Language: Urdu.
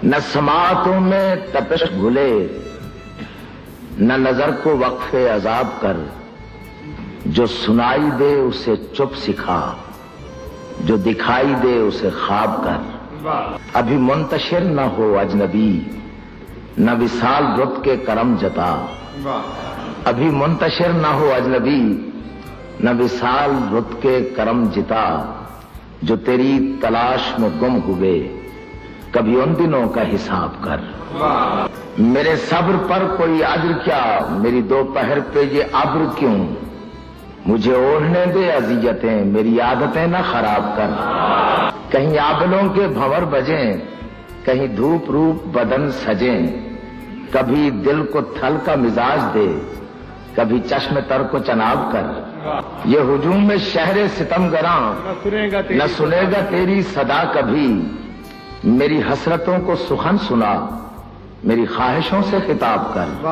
نہ سماعتوں میں تپش گھلے، نہ نظر کو وقف عذاب کر، جو سنائی دے اسے چپ سکھا، جو دکھائی دے اسے خواب کر۔ ابھی منتشر نہ ہو اجنبی، نہ وصال رت کے کرم جتا، ابھی منتشر نہ ہو اجنبی، نہ وصال رت کے کرم جتا، جو تیری تلاش میں گم ہوئے، کبھی ان دنوں کا حساب کر۔ میرے صبر پر کوئی عذر کیا، میری دوپہر پہ یہ ابر کیوں، مجھے اوڑھنے دے اذیتیں، میری عادتیں نہ خراب کر۔ کہیں آبلوں کے بھنور بجیں، کہیں دھوپ روپ بدن سجیں، کبھی دل کو تھل کا مزاج دے، کبھی چشم تر کو چناب کر۔ یہ ہجوم میں شہر ستم گراں، نہ سنے گا تیری صدا کبھی، میری حسرتوں کو سخن سنا، میری خواہشوں سے خطاب کر۔